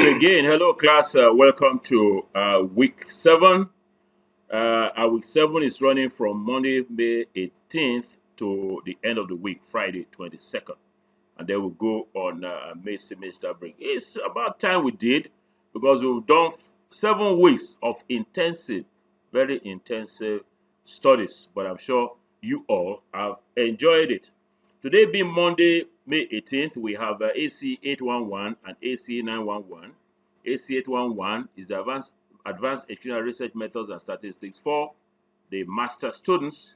again, hello class. Welcome to week 7. Our week 7 is running from Monday, May 18th to the end of the week, Friday 22nd. And then we'll go on May semester break. It's about time we did, because we've done 7 weeks of intensive, very intensive studies. But I'm sure you all have enjoyed it. Today being Monday, May 18th, we have AC 811 and AC 911. AC 811 is the Advanced Educational Research Methods and Statistics for the master students,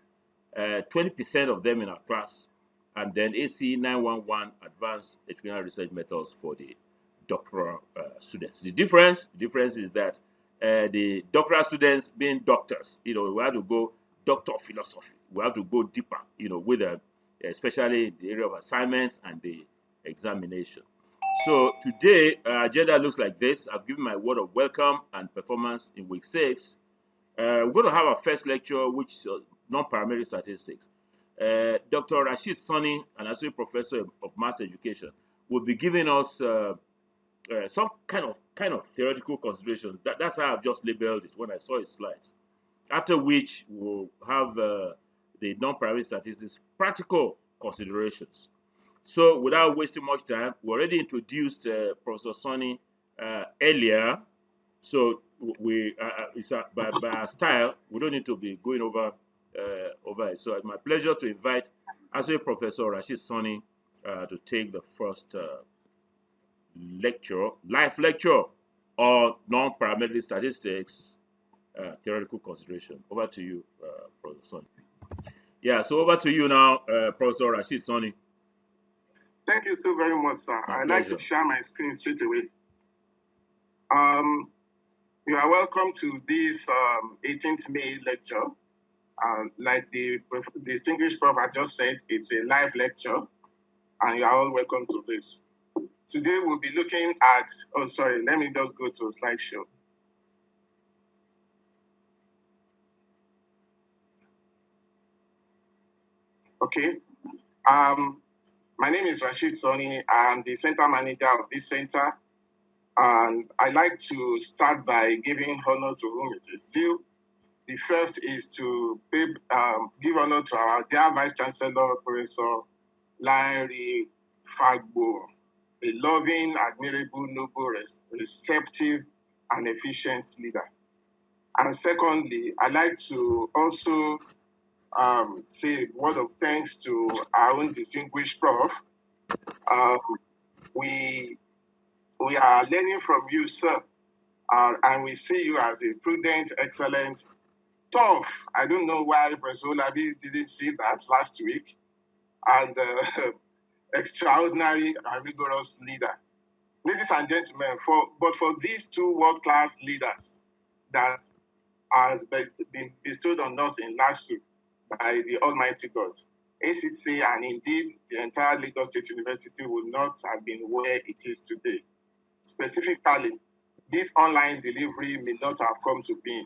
20% of them in our class. And then AC 911, Advanced Educational Research Methods for the doctoral students. The difference is that the doctoral students, being doctors, we have to go doctor of philosophy. We have to go deeper, with them, especially the area of assignments and the examination. So today, agenda looks like this. I've given my word of welcome and performance in week 6. We're going to have our first lecture, which is non-parametric statistics. Dr. Rasheed, Sanni, an associate professor of maths education, will be giving us some kind of theoretical considerations. That's how I've just labeled it when I saw his slides. After which, we'll have the non-parametric statistics practical considerations. So without wasting much time, we already introduced Professor Sanni earlier. So it's by our style, we don't need to be going over it. So it's my pleasure to invite Associate Professor Rasheed Sanni to take the first live lecture on non-parametric statistics theoretical consideration. Over to you, Professor Sanni. Yeah, so over to you now, Professor Rasheed Sanni. Thank you so very much, sir. I'd like to share my screen straight away. You are welcome to this 18th May lecture. Like the distinguished prof had just said, it's a live lecture, and you are all welcome to this. Today we'll be looking at, let me just go to a slideshow. Okay. My name is Rasheed Sanni. I'm the center manager of this center. And I'd like to start by giving honor to whom it is due. The first is to give honor to our dear Vice Chancellor, Professor Larry Fagbo, a loving, admirable, noble, receptive, and efficient leader. And secondly, I'd like to also say a word of thanks to our own distinguished prof. We are learning from you, sir, and we see you as a prudent, excellent, tough. I don't know why Professor Olabi didn't see that last week, and extraordinary and rigorous leader. Ladies and gentlemen, for these two world-class leaders that has been bestowed on us in LASU by the Almighty God, ACEITSE and indeed the entire Lagos State University would not have been where it is today. Specifically, this online delivery may not have come to being.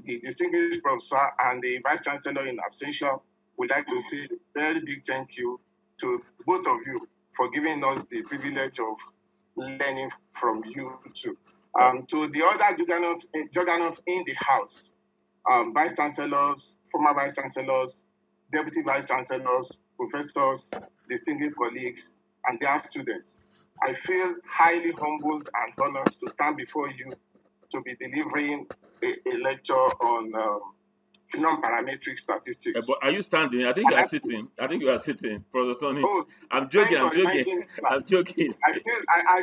The distinguished professor and the Vice Chancellor in absentia would like to say a very big thank you to both of you for giving us the privilege of learning from you too. To the other juggernauts in the house, Vice Chancellors, former Vice Chancellors, Deputy Vice Chancellors, professors, distinguished colleagues, and their students, I feel highly humbled and honored to stand before you to be delivering a lecture on non-parametric statistics. But are you standing? I think you are sitting. Professor Sanni. Oh, I'm joking. I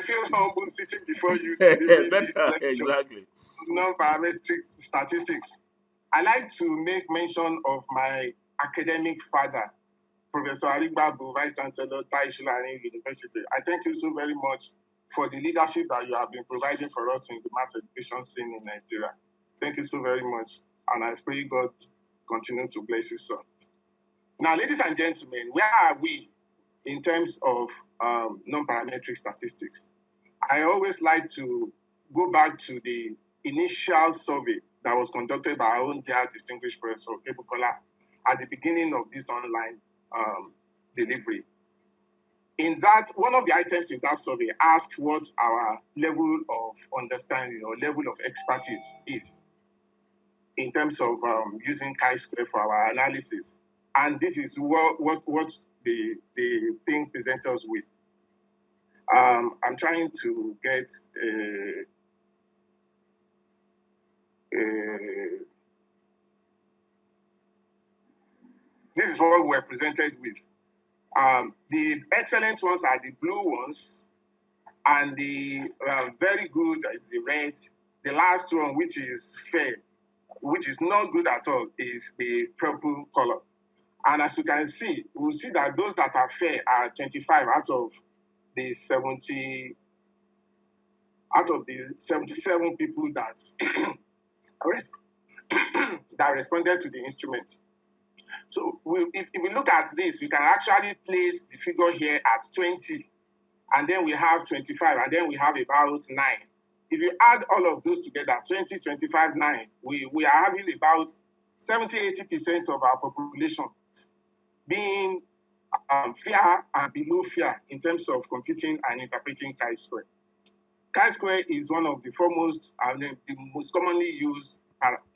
feel humbled sitting before you delivering this lecture. Exactly. Non-parametric statistics. I like to make mention of my academic father, Professor Arigbabu, Vice Chancellor, Taishulani University. I thank you so very much for the leadership that you have been providing for us in the maths education scene in Nigeria. Thank you so very much, and I pray God continue to bless you, sir. Now, ladies and gentlemen, where are we in terms of non-parametric statistics? I always like to go back to the initial survey that was conducted by our own dear distinguished Professor Kebukola at the beginning of this online delivery. In that, one of the items in that survey asked what our level of understanding or level of expertise is in terms of using chi-square for our analysis. And this is what the thing presents us with. I'm trying to get this is what we're presented with. The excellent ones are the blue ones, and the very good is the red. The last one, which is fair, which is not good at all, is the purple color. And as you can see, we'll see that those that are fair are 25 out of the 77 people that that responded to the instrument. So if we look at this, we can actually place the figure here at 20, and then we have 25, and then we have about 9. If you add all of those together, 20, 25, 9, we are having about 70-80% of our population being fair and below fair in terms of computing and interpreting chi-square. Chi-square is one of the foremost and the most commonly used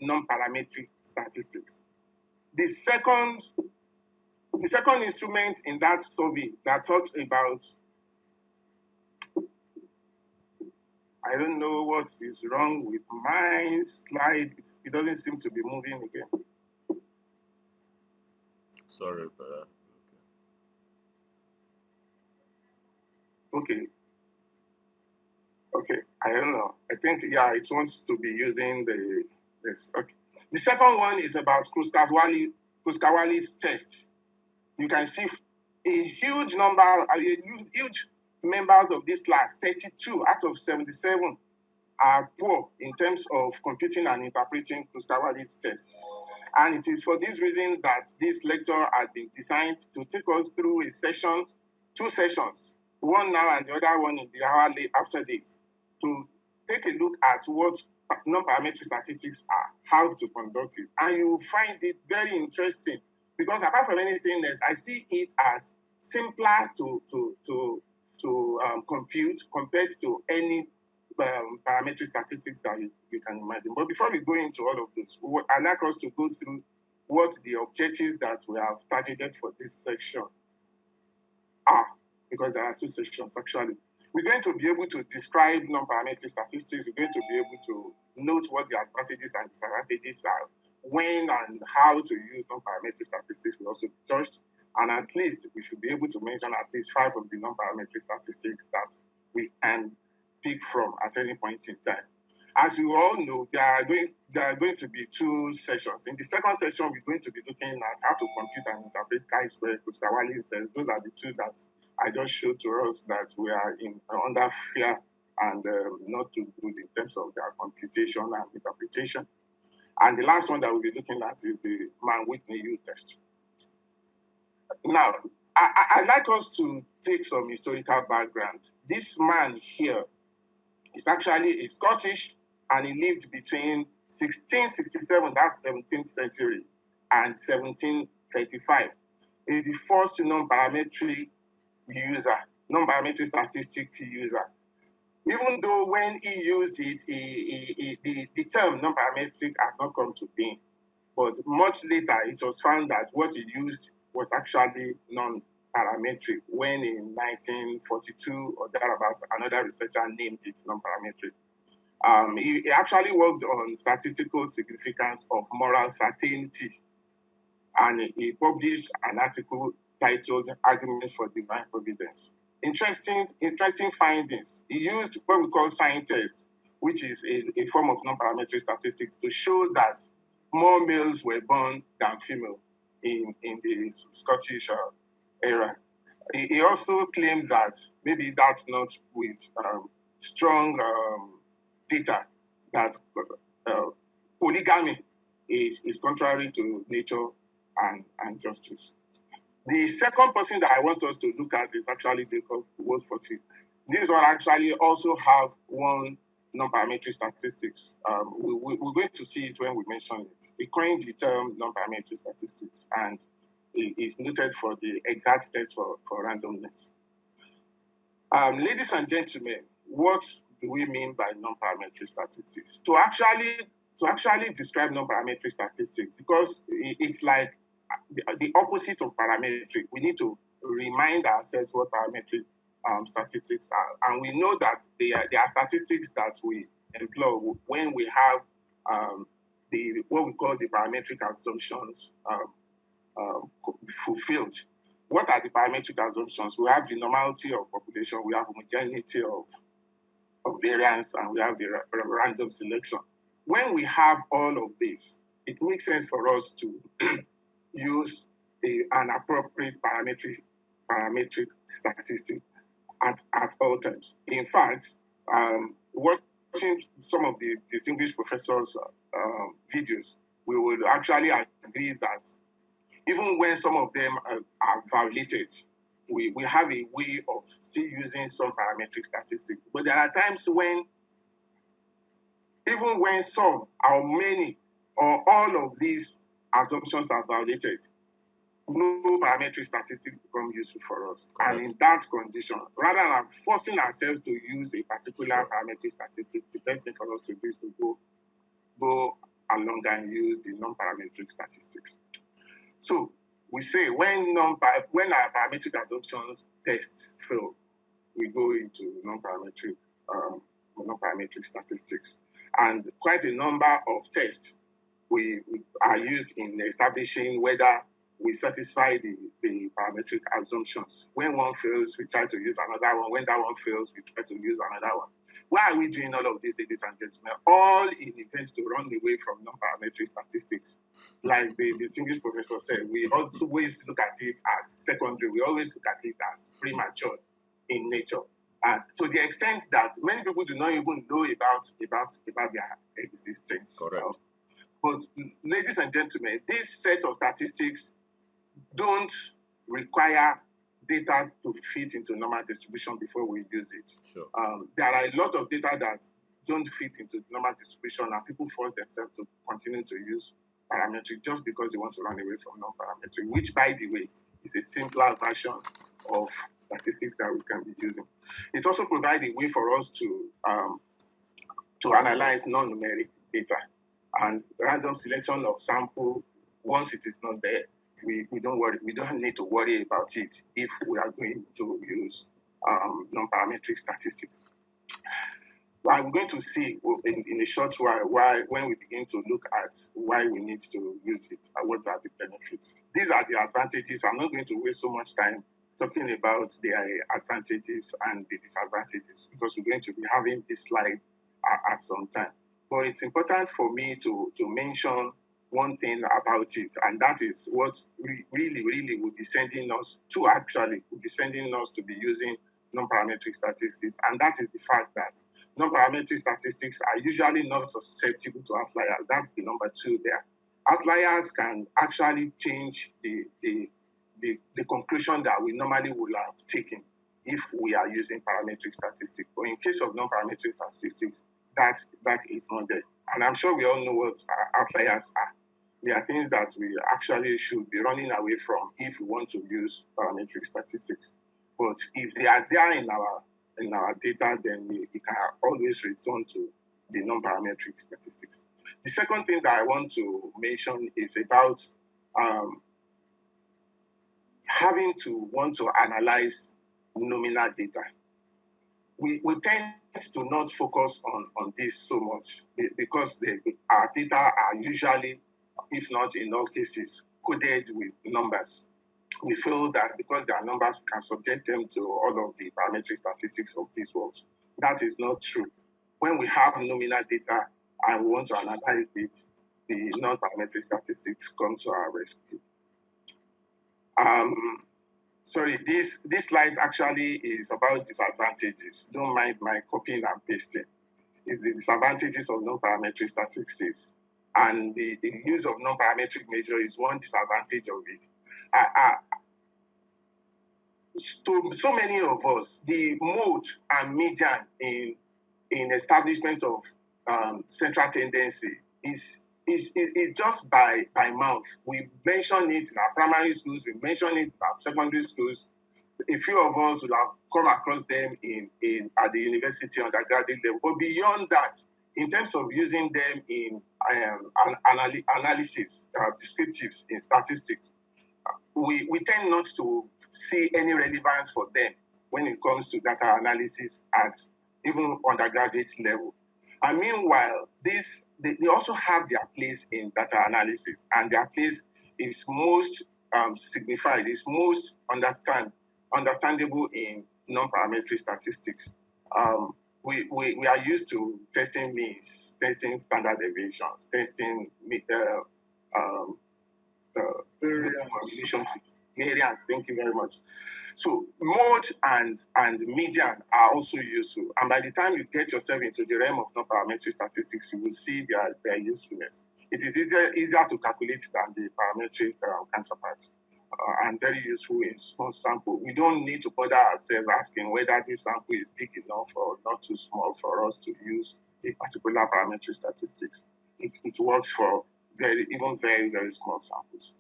non-parametric statistics. The second instrument in that survey that talks about, I don't know what is wrong with my slide. It doesn't seem to be moving again. Sorry for that. Okay. Okay, I don't know. I think, yeah, it wants to be using this. Okay. The second one is about Kuskawali's test. You can see a huge number, huge members of this class, 32 out of 77, are poor in terms of computing and interpreting Kuskawali's test. And it is for this reason that this lecture has been designed to take us through two sessions, one now and the other one in the hour after this, to take a look at what non-parametric statistics are, how to conduct it. And you will find it very interesting because apart from anything else, I see it as simpler to compute compared to any parametric statistics that you can imagine. But before we go into all of this, I'd like us to go through what the objectives that we have targeted for this section are, because there are two sections actually. We're going to be able to describe non-parametric statistics. We're going to be able to note what the advantages and disadvantages are, when and how to use non-parametric statistics we also touched, and at least we should be able to mention at least 5 of the non-parametric statistics that we can pick from at any point in time. As you all know, there are going to be 2 sessions. In the second session, we're going to be looking at how to compute and interpret chi-square, Kuskawali's test. Those are the 2 that I just showed to us that we are under fear and not too good in terms of their computation and interpretation. And the last one that we'll be looking at is the Mann-Whitney test. Now, I'd like us to take some historical background. This man here is actually a Scottish, and he lived between 1667, that's 17th century, and 1735. He's the first non-parametric statistic user. Even though when he used it, the term non-parametric has not come to being. But much later, it was found that what he used was actually non-parametric, when in 1942 or thereabouts, another researcher named it non-parametric. He actually worked on statistical significance of moral certainty, and he published an article titled Argument for Divine Providence. Interesting findings. He used what we call sign test, which is a form of non-parametric statistics, to show that more males were born than females in the Scottish era. He also claimed that maybe that's not with strong data, that polygamy is contrary to nature and justice. The second person that I want us to look at is actually Jacob Woodforty. This one actually also have one non-parametric statistics. We're going to see it when we mention it. He coined the term non-parametric statistics, and it is noted for the exact test for randomness. Ladies and gentlemen, what do we mean by non-parametric statistics? To actually describe non-parametric statistics, because it's like the opposite of parametric, we need to remind ourselves what parametric statistics are. And we know that they are statistics that we employ when we have what we call the parametric assumptions fulfilled. What are the parametric assumptions? We have the normality of population, we have homogeneity of variance, and we have the random selection. When we have all of this, it makes sense for us to use an appropriate parametric statistic at all times. In fact, watching some of the distinguished professors' videos, we would actually agree that even when some of them are violated, we have a way of still using some parametric statistics. But there are times when, even when some or many or all of these assumptions are violated, no parametric statistics become useful for us. Correct. And in that condition, rather than forcing ourselves to use a particular parametric statistic, the best thing for us to do is to go along and use the non-parametric statistics. So we say when our parametric assumptions tests fail, we go into non-parametric statistics. And quite a number of tests we are used in establishing whether we satisfy the parametric assumptions. When one fails, we try to use another one. When that one fails, we try to use another one. Why are we doing all of this, ladies and gentlemen? All in events to run away from non-parametric statistics. Like the distinguished professor said, we always look at it as secondary. We always look at it as premature in nature. And to the extent that many people do not even know about their existence. Correct. But ladies and gentlemen, this set of statistics don't require data to fit into normal distribution before we use it. Sure. There are a lot of data that don't fit into normal distribution, and people force themselves to continue to use parametric just because they want to run away from non-parametric, which, by the way, is a simpler version of statistics that we can be using. It also provides a way for us to analyze non-numeric data, and random selection of sample. Once it is not there, we don't worry. We don't need to worry about it if we are going to use non-parametric statistics. I'm going to see in a short while when we begin to look at why we need to use it and what are the benefits. These are the advantages. I'm not going to waste so much time talking about the advantages and the disadvantages, because we're going to be having this slide at some time. But it's important for me to mention one thing about it, and that is what really would be sending us to be using non-parametric statistics, and that is the fact that non-parametric statistics are usually not susceptible to outliers. That's the number 2 there. Outliers can actually change the conclusion that we normally would have taken if we are using parametric statistics. But in case of non-parametric statistics, that is not there. And I'm sure we all know what outliers are. They are things that we actually should be running away from if we want to use parametric statistics. But if they are there in our data, then we can always return to the non-parametric statistics. The second thing that I want to mention is about having to want to analyze nominal data. We tend to not focus on this so much because our data are usually, if not in all cases, coded with numbers. We feel that because there are numbers, we can subject them to all of the parametric statistics of this world. That is not true. When we have nominal data and we want to analyze it, the non-parametric statistics come to our rescue. Sorry, this slide actually is about disadvantages. Don't mind my copying and pasting. It's the disadvantages of non-parametric statistics. And the use of non-parametric measure is one disadvantage of it. To so many of us, the mode and median in establishment of central tendency is just by mouth. We mention it in our primary schools, we mention it in our secondary schools. a few of us will have come across them at the university undergraduate level. But beyond that, in terms of using them in analysis, descriptives in statistics, we tend not to see any relevance for them when it comes to data analysis at even undergraduate level. And meanwhile, they also have their place in data analysis, and their place is most signified, is most understandable in non-parametric statistics. We are used to testing means, testing standard deviations, testing variance. Thank you very much. So mode and median are also useful. And by the time you get yourself into the realm of non-parametric statistics, you will see their usefulness. It is easier to calculate than the parametric counterparts, and very useful in small sample. We don't need to bother ourselves asking whether this sample is big enough or not too small for us to use a particular parametric statistics. It works for very, very small samples.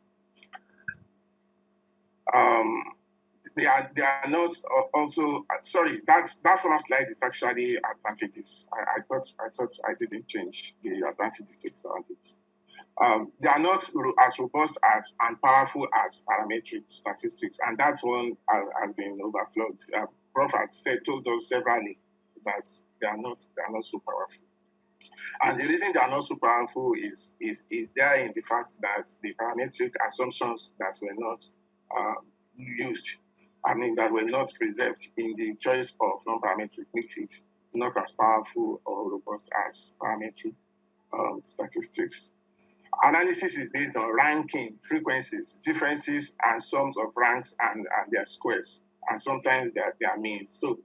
They are not also sorry. That first slide is actually advantages. I thought I didn't change the advantages to disadvantages. They are not as robust as and powerful as parametric statistics, and that one has been overflowed. Prof has told us severally that they are not so powerful. And the reason they are not so powerful is there in the fact that the parametric assumptions that were not used, that were not preserved in the choice of non-parametric, makes it not as powerful or robust as parametric statistics. Analysis is based on ranking, frequencies, differences, and sums of ranks and their squares, and sometimes their means. So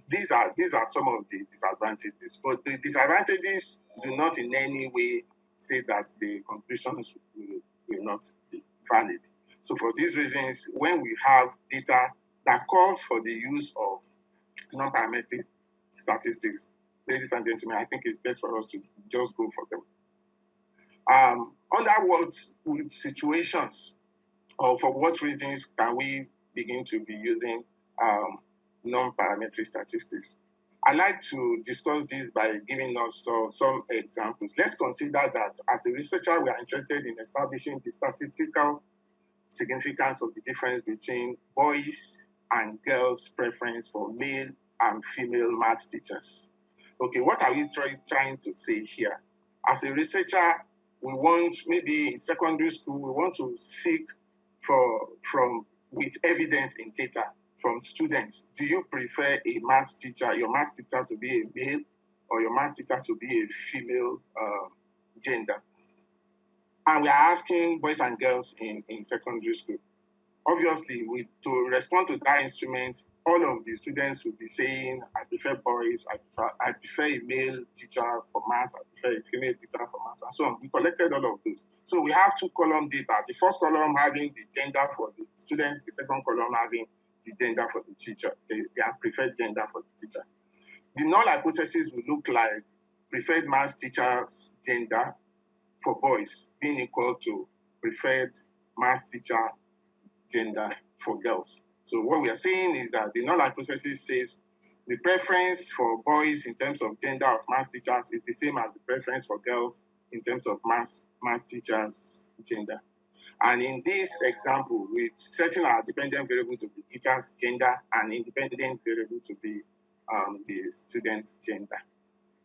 these are some of the disadvantages. But the disadvantages do not in any way say that the conclusions will not be valid. So for these reasons, when we have data that calls for the use of non-parametric statistics, ladies and gentlemen, I think it's best for us to just go for them. Under what situations or for what reasons can we begin to be using non-parametric statistics? I'd like to discuss this by giving us some examples. Let's consider that as a researcher, we are interested in establishing the statistical significance of the difference between boys and girls' preference for male and female math teachers. Okay, what are we trying to say here? As a researcher, we want, maybe in secondary school, we want to seek with evidence in data from students. Do you prefer your math teacher to be a male, or your math teacher to be a female gender? And we are asking boys and girls in secondary school. Obviously, to respond to that instrument, all of the students will be saying, I prefer boys, I prefer a male teacher for maths, I prefer a female teacher for maths, and so on. We collected all of those. So we have two column data. The first column having the gender for the students, the second column having the gender for the teacher, their preferred gender for the teacher. The null hypothesis will look like preferred maths teacher's gender for boys being equal to preferred maths teacher gender for girls. So what we are saying is that the null hypothesis says the preference for boys in terms of gender of maths teachers is the same as the preference for girls in terms of maths teachers' gender. And in this example, we're setting our dependent variable to be teacher's gender and independent variable to be the student's gender.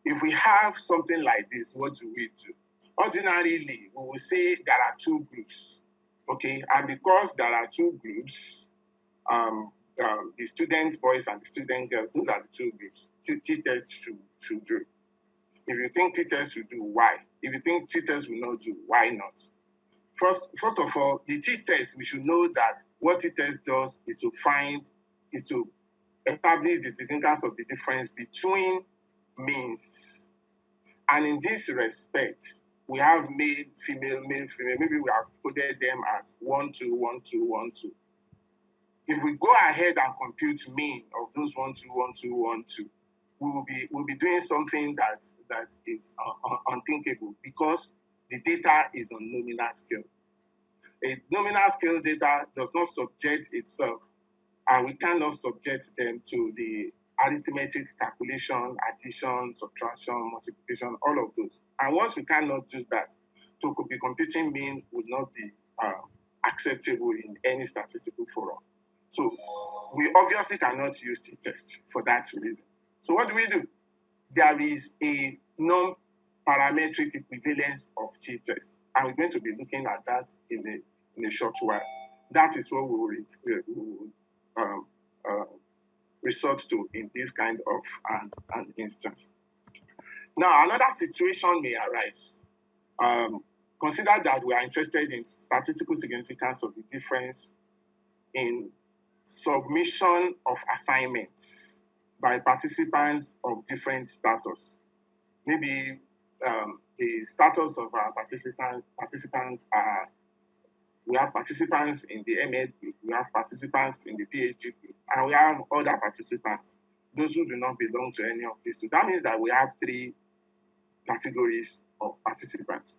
If we have something like this, what do we do? Ordinarily, we will say there are two groups. Okay, and because there are two groups, the student boys and the student girls, those are the two groups. T-test should do. If you think t-test should do, why? If you think t-test will not do, why not? First of all, the t-test, we should know that what t-test does is to establish the significance of the difference between means. And in this respect, we have male, female. Maybe we have coded them as 1, 2, 1, 2, 1, 2. If we go ahead and compute mean of those 1, 2, 1, 2, 1, 2, we'll be doing something that is unthinkable because the data is on nominal scale. A nominal scale data does not subject itself and we cannot subject them to the arithmetic calculation, addition, subtraction, multiplication, all of those. And once we cannot do that, to be computing mean would not be acceptable in any statistical forum. So we obviously cannot use t-test for that reason. So what do? There is a non-parametric equivalence of t-test, and we're going to be looking at that in a short while. That is what we will resort to in this kind of an instance. Now, another situation may arise. Consider that we are interested in statistical significance of the difference in submission of assignments by participants of different status. Maybe the status of our participants are, we have participants in the MA group, we have participants in the PhD group, and we have other participants, those who do not belong to any of these two. That means that we have three categories of participants.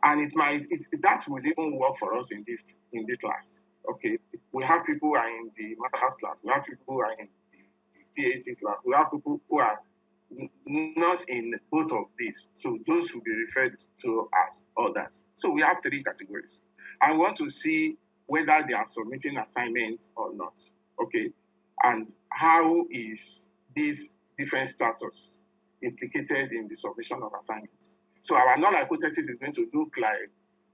And that will even work for us in this class. Okay, we have people who are in the master's class, we have people who are in the PhD class, we have people who are not in both of these. So those will be referred to as others. So we have three categories. I want to see whether they are submitting assignments or not. Okay, and how is this different status implicated in the submission of assignments? So our null hypothesis is going to look like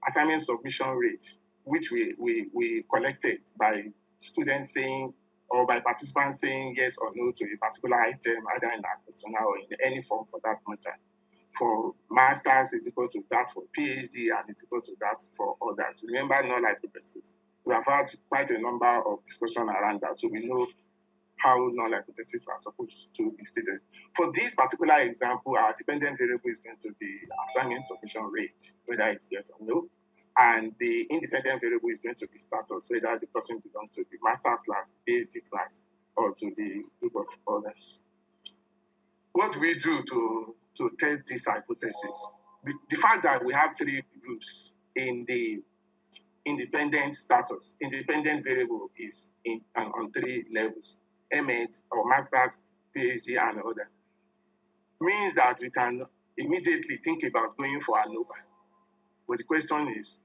assignment submission rate, which we collected by students saying, or by participants saying yes or no to a particular item, either in our questionnaire or in any form for that matter. For masters is equal to that for PhD, and it's equal to that for others. Remember null hypothesis. We have had quite a number of discussion around that, so we know how null hypotheses are supposed to be stated. For this particular example, our dependent variable is going to be assignment submission rate, whether it's yes or no, and the independent variable is going to be status, whether the person belongs to the master's class, PhD class, or to the group of others. What do we do to test this hypothesis? The fact that we have three groups in the independent status, independent variable is on three levels, MA or master's, PhD, and other, means that we can immediately think about going for ANOVA. But the question is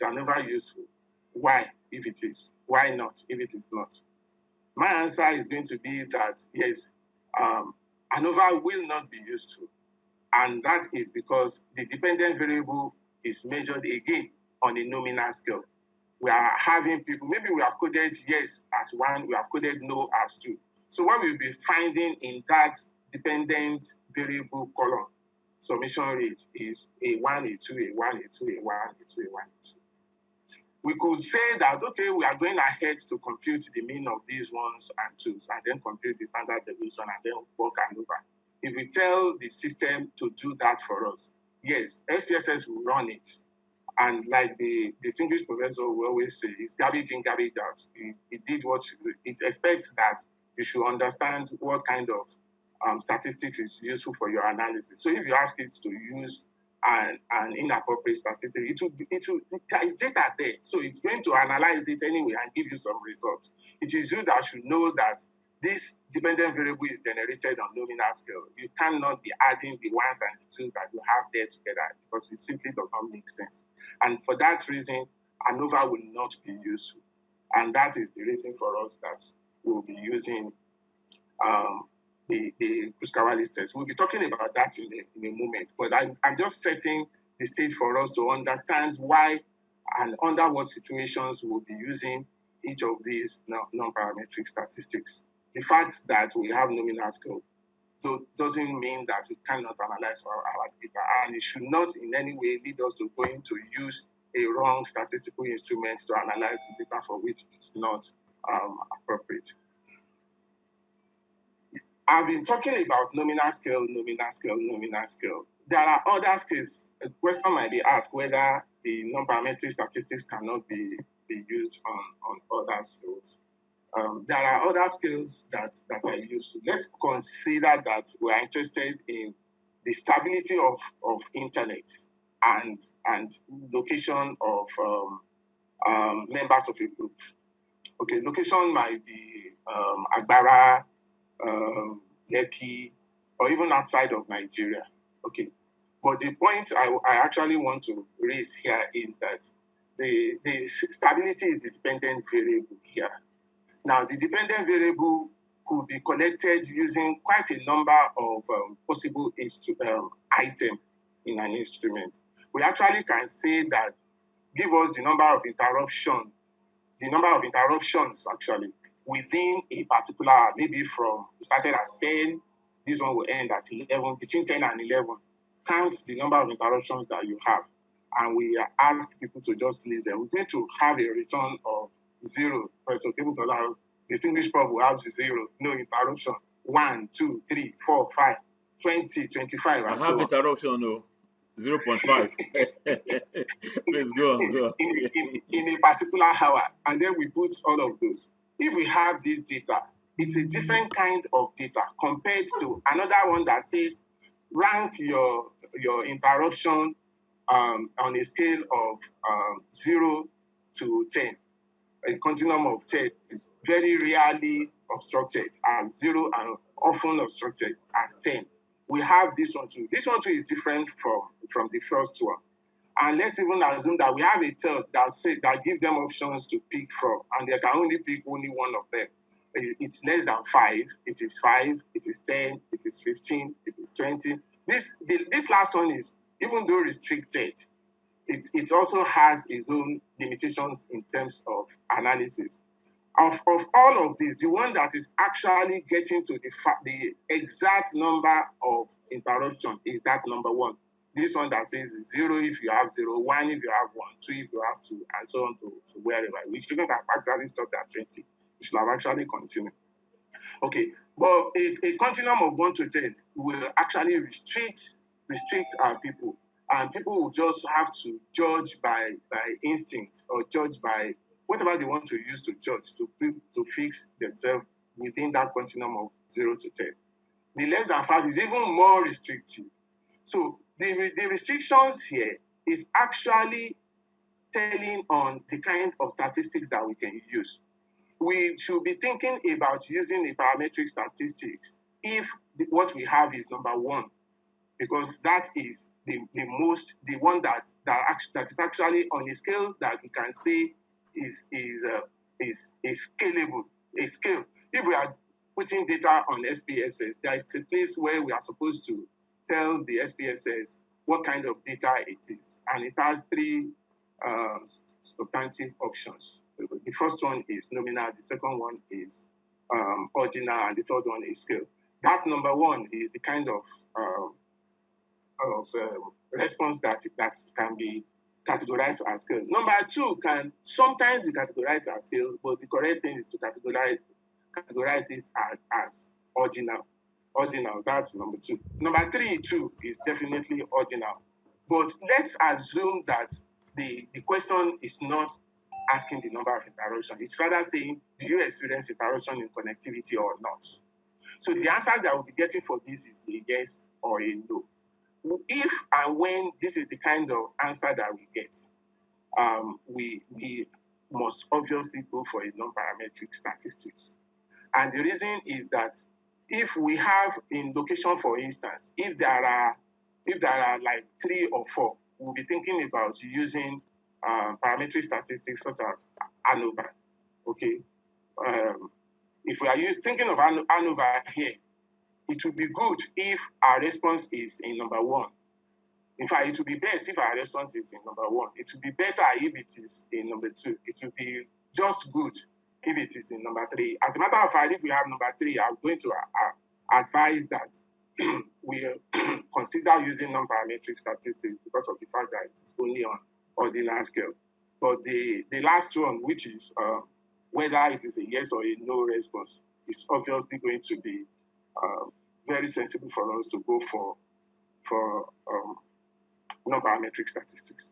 ANOVA useful? Why, if it is? Why not, if it is not? My answer is going to be that, yes, ANOVA will not be useful. And that is because the dependent variable is measured again on a nominal scale. We are having people, maybe we have coded yes as 1, we have coded no as 2. So what we'll be finding in that dependent variable column submission rate is A1, A2, A1, A2, A1, A2, A1, A2. We could say that, okay, we are going ahead to compute the mean of these 1s and 2s, and then compute the standard deviation, and then work ANOVA. If we tell the system to do that for us, yes, SPSS will run it. And like the distinguished professor will always say, it's garbage in, garbage out. It did what it expects that you should understand what kind of statistics is useful for your analysis. So if you ask it to use an inappropriate statistic, there is data there. So it's going to analyze it anyway and give you some results. It is you that should know that this dependent variable is generated on nominal scale. You cannot be adding the 1s and the 2s that you have there together, because it simply does not make sense. And for that reason, ANOVA will not be useful. And that is the reason for us that we'll be using the Kruskal-Wallis test. We'll be talking about that in a moment, but I'm just setting the stage for us to understand why and under what situations we'll be using each of these non-parametric statistics. The fact that we have nominal scale doesn't mean that we cannot analyze our data, and it should not in any way lead us to going to use a wrong statistical instrument to analyze the data for which it is not appropriate. I've been talking about nominal scale, nominal scale, nominal scale. There are other scales. A question might be asked whether the non-parametric statistics cannot be used on other scales. There are other scales that are used. Let's consider that we are interested in the stability of internet and location of members of a group. Okay, location might be Agbara, Lekki, or even outside of Nigeria. Okay, but the point I actually want to raise here is that the stability is the dependent variable here. Now, the dependent variable could be collected using quite a number of possible items in an instrument. We actually can say that give us the number of interruptions actually within a particular, maybe from started at 10, this one will end at 11, between 10 and 11. Count the number of interruptions that you have, and we ask people to just leave them. We're going to have a return of 0. So people will have distinguished prob will have 0, no interruption. 1, 2, 3, 4, 5, 20, 25, and I have interruption, no. 0.5. Please go on. In a particular hour, and then we put all of those. If we have this data, it's a different kind of data compared to another one that says rank your interruption on a scale of 0 to 10. A continuum of 10 is very rarely obstructed as 0 and often obstructed as 10. We have this one too. This one too is different from the first one. And let's even assume that we have a third that gives them options to pick from, and they can only pick only one of them. It's less than 5. It is 5. It is 10. It is 15. It is 20. This last one is, even though restricted, it also has its own limitations in terms of analysis. Of all of these, the one that is actually getting to the exact number of interruption is that number 1. This one that says 0 if you have 0, 1 if you have 1, 2 if you have 2, and so on to wherever. We shouldn't have actually stopped at 20. We should have actually continued. Okay, but a continuum of 1 to 10 will actually restrict our people, and people will just have to judge by instinct or judge by whatever they want to use to judge to fix themselves within that continuum of 0 to 10. The less than 5 is even more restrictive. So the restrictions here is actually telling on the kind of statistics that we can use. We should be thinking about using a parametric statistics if what we have is number 1, because that is the one that is actually on a scale that we can say is scalable, a scale. If we are putting data on SPSS, there is a place where we are supposed to tell the SPSS what kind of data it is, and it has 3 substantive options. The first one is nominal, the second one is ordinal, and the third one is scale. That number 1 is the kind of response that can be categorized as scale. Number 2 can sometimes be categorized as scale, but the correct thing is to categorize it as ordinal. Ordinal, that's number 2. Number 3 too is definitely ordinal. But let's assume that the question is not asking the number of interruptions. It's rather saying, do you experience interruption in connectivity or not? So the answers that we'll be getting for this is a yes or a no. If and when this is the kind of answer that we get, we must obviously go for a non-parametric statistics. And the reason is that if we have in location, for instance, if there are like 3 or 4, we'll be thinking about using parametric statistics such as ANOVA. Okay, if we are thinking of ANOVA here, it would be good if our response is in number 1. In fact, it would be best if our response is in number 1. It would be better if it is in number 2. It would be just good if it is in number 3. As a matter of fact, if we have number 3, I'm going to advise that we consider using non-parametric statistics because of the fact that it's only on ordinal scale. But the last one, which is whether it is a yes or a no response, is obviously going to be very sensible for us to go for non-parametric statistics.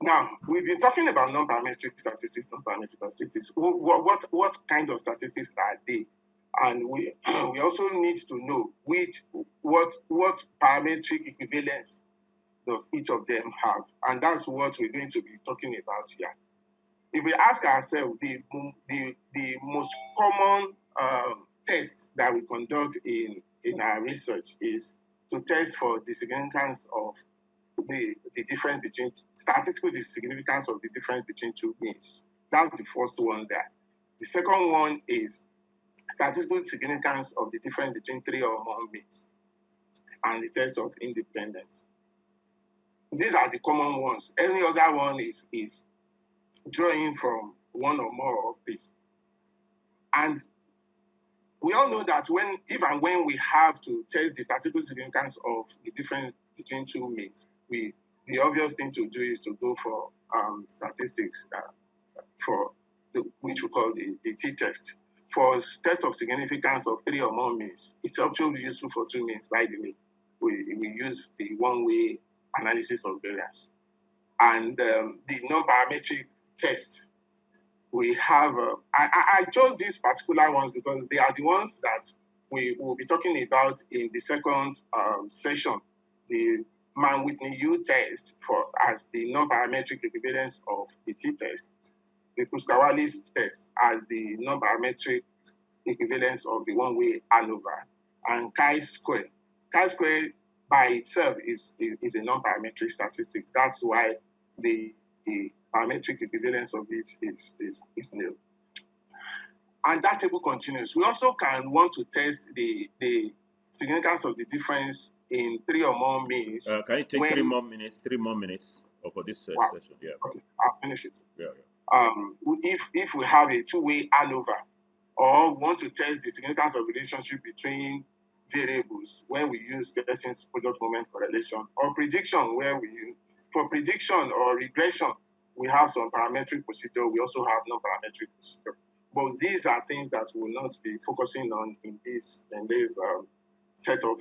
Now, we've been talking about non-parametric statistics. What kind of statistics are they? And we also need to know what parametric equivalence does each of them have, and that's what we're going to be talking about here. If we ask ourselves, the the most common tests that we conduct in our research is to test for the significance of the difference between statistical significance of the difference between two means. That's the first one there. The second one is statistical significance of the difference between three or more means, and the test of independence. These are the common ones. Any other one is drawing from one or more of these. And we all know that even when we have to test the statistical significance of the difference between two means, the obvious thing to do is to go for statistics for which we call the t-test. For test of significance of three or more means, it's actually useful for two means, by the way. We use the one-way analysis of variance. And the non-parametric tests, we have, I chose these particular ones because they are the ones that we will be talking about in the second session, the Mann-Whitney-U test as the non-parametric equivalence of the t-test, the Kuskawali's test as the non-parametric equivalence of the one-way ANOVA, and chi-square. Chi-square by itself is a non-parametric statistic. That's why the parametric equivalence of it is nil. And that table continues. We also can want to test the significance of the difference in three or more means. Can you take 3 more minutes? 3 more minutes for this session? Yeah. Okay, I'll finish it. Yeah. If we have a two-way ANOVA, or want to test the significance of relationship between variables when we use Pearson's product moment correlation, or prediction where we use, for prediction or regression, we have some parametric procedure. We also have non-parametric procedure. But these are things that we will not be focusing on in this set of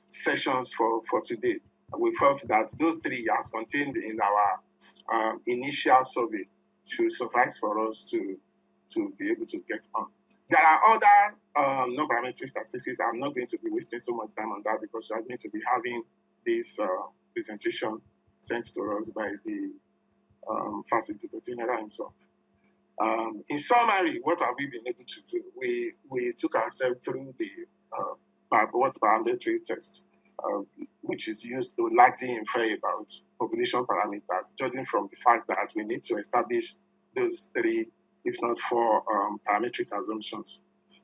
sessions for today. We felt that those three, as contained in our initial survey, should suffice for us to be able to get on. There are other non-parametric statistics. I'm not going to be wasting so much time on that because we are going to be having this presentation sent to us by the facilitator general himself. In summary, what have we been able to do? We took ourselves through the parametric test, which is used to largely infer about population parameters, judging from the fact that we need to establish those 3, if not 4, parametric assumptions.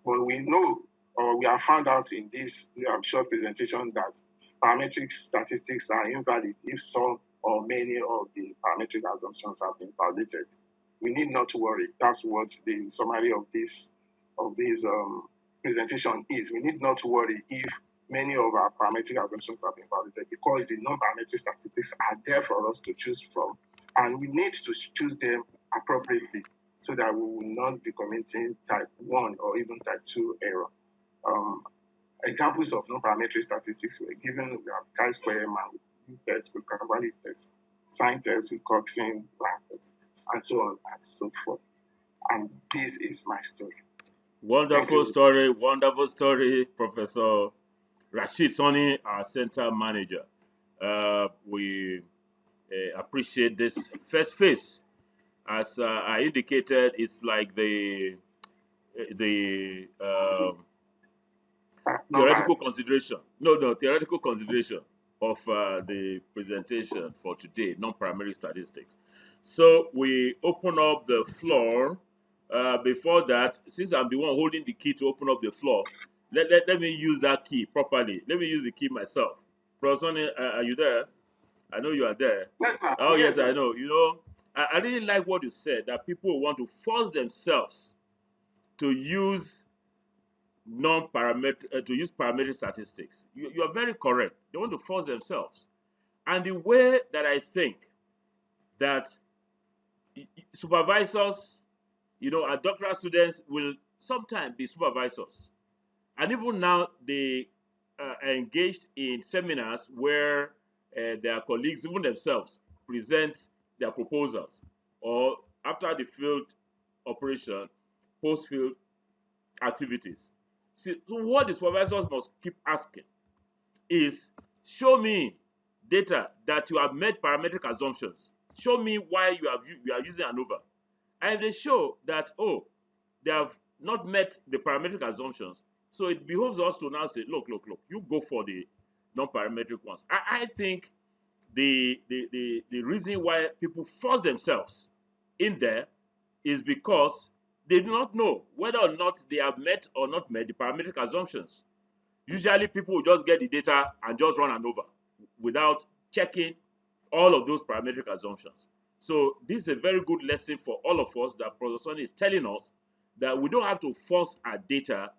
But we know, or we have found out in this short presentation, that parametric statistics are invalid if some or many of the parametric assumptions have been validated. We need not to worry. That's what the summary of this presentation is. We need not to worry if many of our parametric assumptions have been validated, because the non-parametric statistics are there for us to choose from, and we need to choose them appropriately so that we will not be committing type 1 or even type 2 error. Examples of non-parametric statistics were given. We have chi-square, Mann test, with Kuskawali's test, sign test with Coxing, and so on and so forth. And this is my story. Wonderful story, Professor Rasheed Sanni, our center manager. We appreciate this first phase. As I indicated, it's like the theoretical consideration. Theoretical consideration of the presentation for today, non-parametric statistics. So we open up the floor. Before that, since I'm the one holding the key to open up the floor, let me use that key properly. Let me use the key myself. Professor Sanni, are you there? I know you are there. Yes, sir. Oh, yes, I know. You know, I really like what you said, that people want to force themselves to use parametric statistics. You are very correct. They want to force themselves. And the way that I think that supervisors, our doctoral students will sometimes be supervisors. And even now, they are engaged in seminars where their colleagues, even themselves, present their proposals, or after the field operation, post-field activities. See, so what the supervisors must keep asking is, show me data that you have made parametric assumptions. Show me why you are using ANOVA. And they show that, they have not met the parametric assumptions. So it behoves us to now say, look, you go for the non-parametric ones. I think the reason why people force themselves in there is because they do not know whether or not they have met or not met the parametric assumptions. Usually people will just get the data and just run an over without checking all of those parametric assumptions. So this is a very good lesson for all of us that Professor Sanni is telling us that we don't have to force our data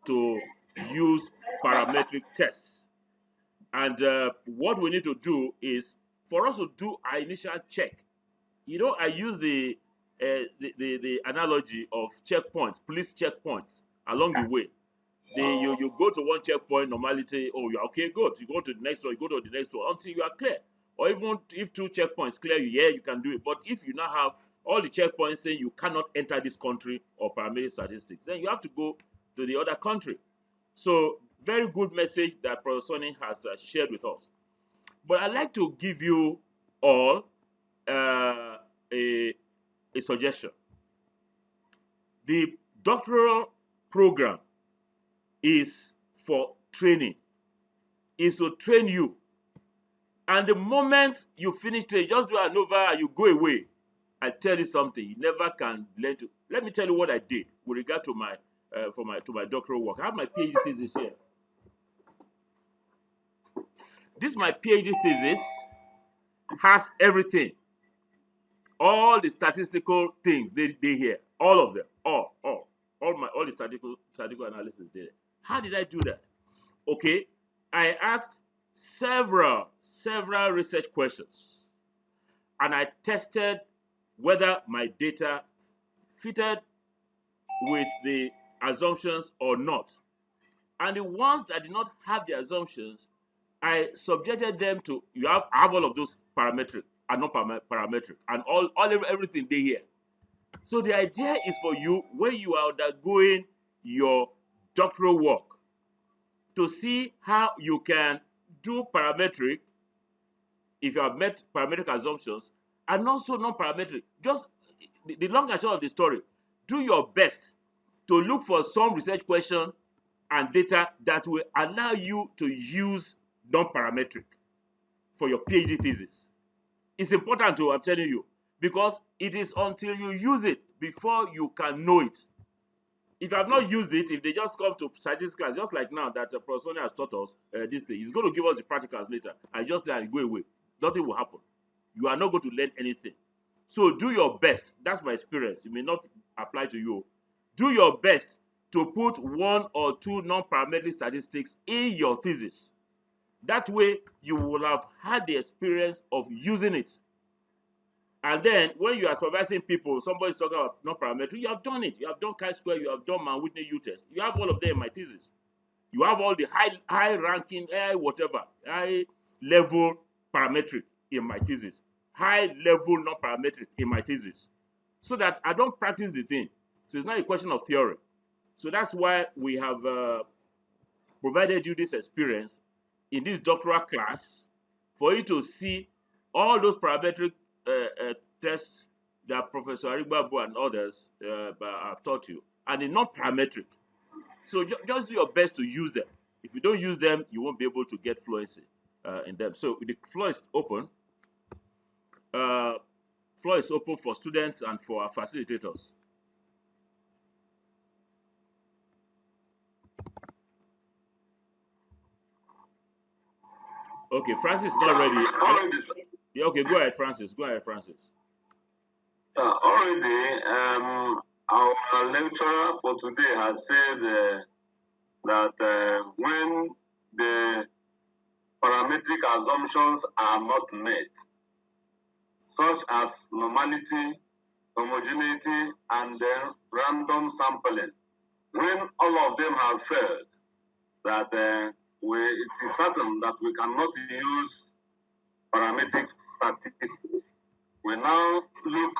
to use parametric tests. And what we need to do is for us to do our initial check. You know, I use the analogy of checkpoints, police checkpoints along the way. You go to one checkpoint, normality, oh, you're okay, good. You go to the next one, you go to the next one until you are clear. Or even if 2 checkpoints clear you, yeah, you can do it. But if you now have all the checkpoints saying you cannot enter this country or parametric statistics, then you have to go to the other country. So very good message that Professor Sanni has shared with us. But I'd like to give you all a suggestion. The doctoral program is for training, is to train you. And the moment you finish training, just do an over and you go away. I tell you something, you never can learn to. Let me tell you what I did with regard to my doctoral work. I have my PhD thesis here. This my PhD thesis has everything. All the statistical things they here, all of them, all the statistical analysis there. How did I do that? Okay, I asked several research questions, and I tested whether my data fitted with the assumptions or not. And the ones that did not have the assumptions, I subjected them to, you have all of those parametric and non-parametric, and everything they here. So the idea is for you, when you are undergoing your doctoral work, to see how you can do parametric, if you have met parametric assumptions, and also non-parametric. Just the long and short of the story, do your best to look for some research question and data that will allow you to use non-parametric for your PhD thesis. It's important to, I'm telling you, because it is until you use it before you can know it. If you have not used it, if they just come to statistics class, just like now that Professor Sanni has taught us this thing, he's going to give us the practicals later, and just let it go away. Nothing will happen. You are not going to learn anything. So do your best. That's my experience. It may not apply to you. Do your best to put 1 or 2 non-parametric statistics in your thesis. That way, you will have had the experience of using it. And then, when you are supervising people, somebody's talking about non-parametric, you have done it. You have done chi-square, you have done Mann-Whitney U-test. You have all of them in my thesis. You have all the high-ranking, high-level parametric in my thesis. High-level non-parametric in my thesis. So that I don't practice the thing. So it's not a question of theory. So that's why we have provided you this experience in this doctoral class for you to see all those parametric tests that Professor Arigbabu and others have taught you, and the non-parametric. So just do your best to use them. If you don't use them, you won't be able to get fluency in them. So the floor is open. Floor is open for students and for our facilitators. Okay, Francis is not ready. Yeah, okay, go ahead, Francis. Already, our lecturer for today has said that when the parametric assumptions are not met, such as normality, homogeneity, and then random sampling, when all of them have failed, that it is certain that we cannot use parametric statistics. We now look.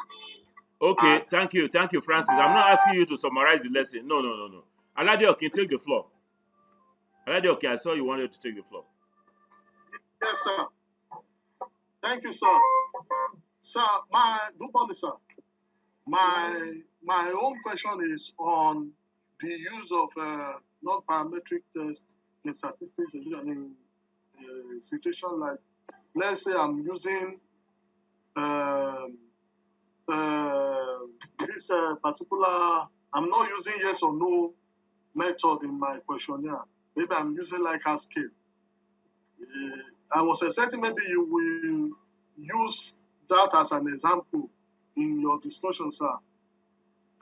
Okay, thank you, Francis. I'm not asking you to summarize the lesson. No. Aladeoke, take the floor. Aladeoke, I saw you wanted to take the floor. Yes, sir. Thank you, sir. Sir, my good morning, sir. my own question is on the use of non-parametric tests in statistics in a situation like, let's say I'm using this particular, I'm not using yes or no method in my questionnaire. Maybe I'm using Likert scale. I was expecting maybe you will use that as an example in your discussion, sir.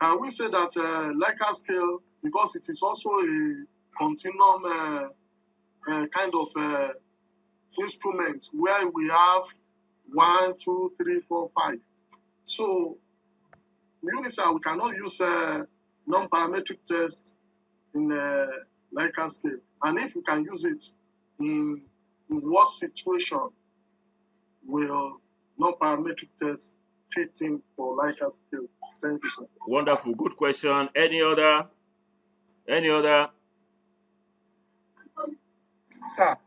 Can we say that Likert scale, because it is also a continuum kind of instrument where we have 1, 2, 3, 4, 5. So, really, sir, we cannot use non-parametric test in Likert scale. And if you can use it, in what situation will non-parametric test fit in for Likert scale? Thank you, sir. Wonderful, good question. Any other? Sir.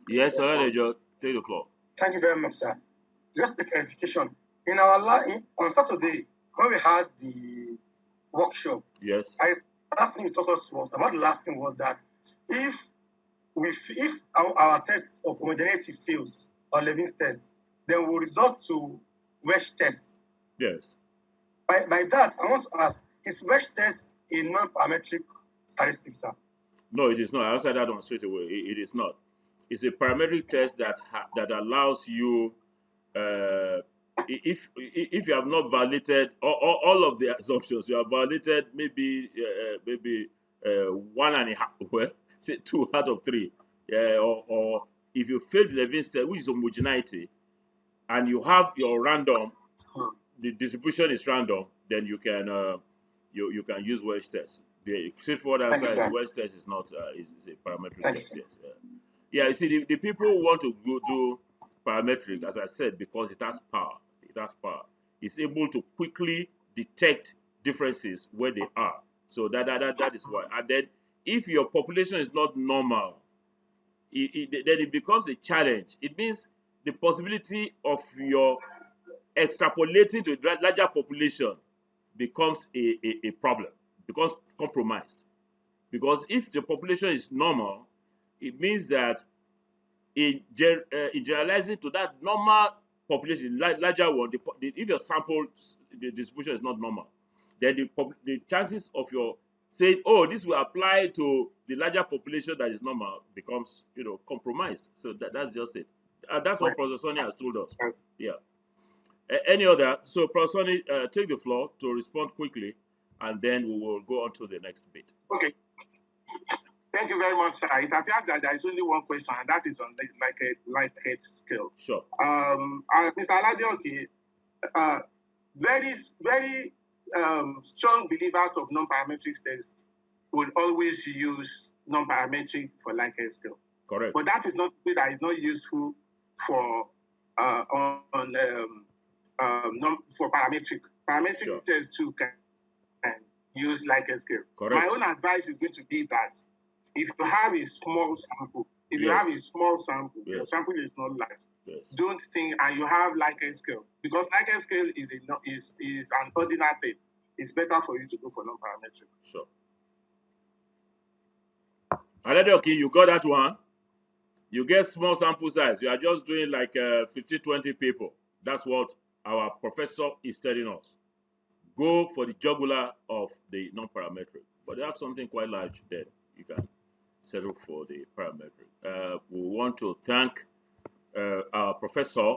Yes, sir. Take the floor. Thank you very much, sir. Just a clarification. In our on Saturday, when we had the workshop, yes, last thing you taught us was about the last thing was that if our test of homogeneity fails or Levin's test, then we'll resort to Welch tests. Yes. By that, I want to ask: is Welch test a non-parametric statistic, sir? No, it is not. I answered that one straight away. It is not. It's a parametric test that allows you, if you have not validated all of the assumptions, you have validated maybe 1.5, well, say 2 out of 3, or if you failed the Levin's test, which is homogeneity, and you have your random, the distribution is random, then you can use Welch test. The straightforward answer is Welch test is not is a parametric test. Yes. Yeah, you see, the people who want to go do parametric, as I said, because it has power. It has power. It's able to quickly detect differences where they are. So that is why. And then, if your population is not normal, then it becomes a challenge. It means the possibility of your extrapolating to a larger population becomes a problem, becomes compromised. Because if the population is normal, it means that in generalizing to that normal population, larger one, if your sample the distribution is not normal, then the chances of your saying, oh, this will apply to the larger population that is normal becomes, compromised. So that's just it. That's what Professor Sonny has told us. Yeah. Any other? So Professor Sonny, take the floor to respond quickly, and then we will go on to the next bit. Okay. Thank you very much, sir. It appears that there is only one question, and that is on Likert scale. Sure. Mr. Aladeoke, very, very strong believers of non-parametric tests will always use non-parametric for Likert scale. Correct. But that is not useful for for parametric. Parametric tests too can use Likert scale. Correct. My own advice is going to be that if you have a small sample, your sample is not large. Don't think, and you have Likert scale, because Likert scale is an ordinal thing. It's better for you to go for non-parametric. Sure. Okay, you got that one. You get small sample size. You are just doing like 50, 20 people. That's what our professor is telling us. Go for the jugular of the non-parametric. But they have something quite large there. You can settle for the parametric. We want to thank our professor,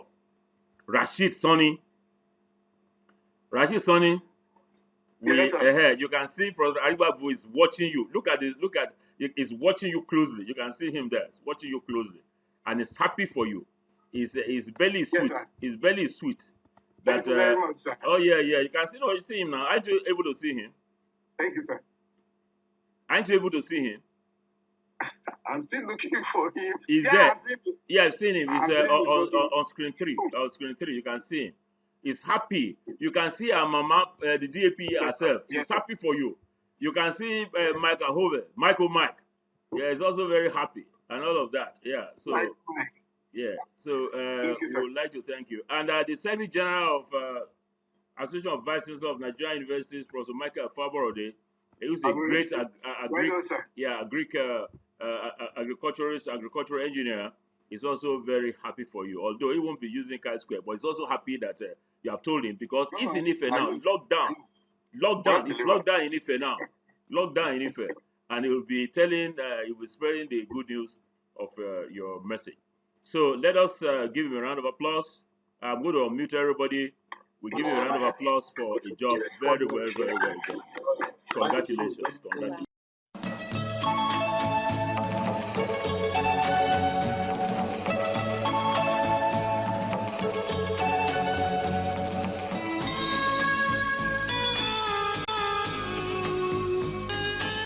Rasheed Sanni. Rasheed Sanni, you can see Professor Aribabu is watching you. Look at this. He's watching you closely. You can see him there. He's watching you closely. And he's happy for you. His belly is sweet. His belly is sweet. Thank you very much, sir. Oh, yeah. You can see, you see him now. Aren't you able to see him? Thank you, sir. Aren't you able to see him? I'm still looking for him. He's there. I've seen him. He's on screen 3. On screen 3, you can see him. He's happy. You can see our mama, the DAP herself. She's happy for you. You can see Michael Mike. Yeah, he's also very happy and all of that. Yeah. So we would like to thank you. And the Secretary General of Association of Vice Chancellors of Nigerian Universities, Professor Michael Faborode, who's a great agricultural engineer, is also very happy for you. Although he won't be using chi-square, but he's also happy that you have told him, because he's in Ife now, locked down. He's locked down in Ife now, locked down in Ife, and he will be telling, he will be spreading the good news of your message. So let us give him a round of applause. I'm going to unmute everybody. We give him a round of applause for a job very well done. Congratulations.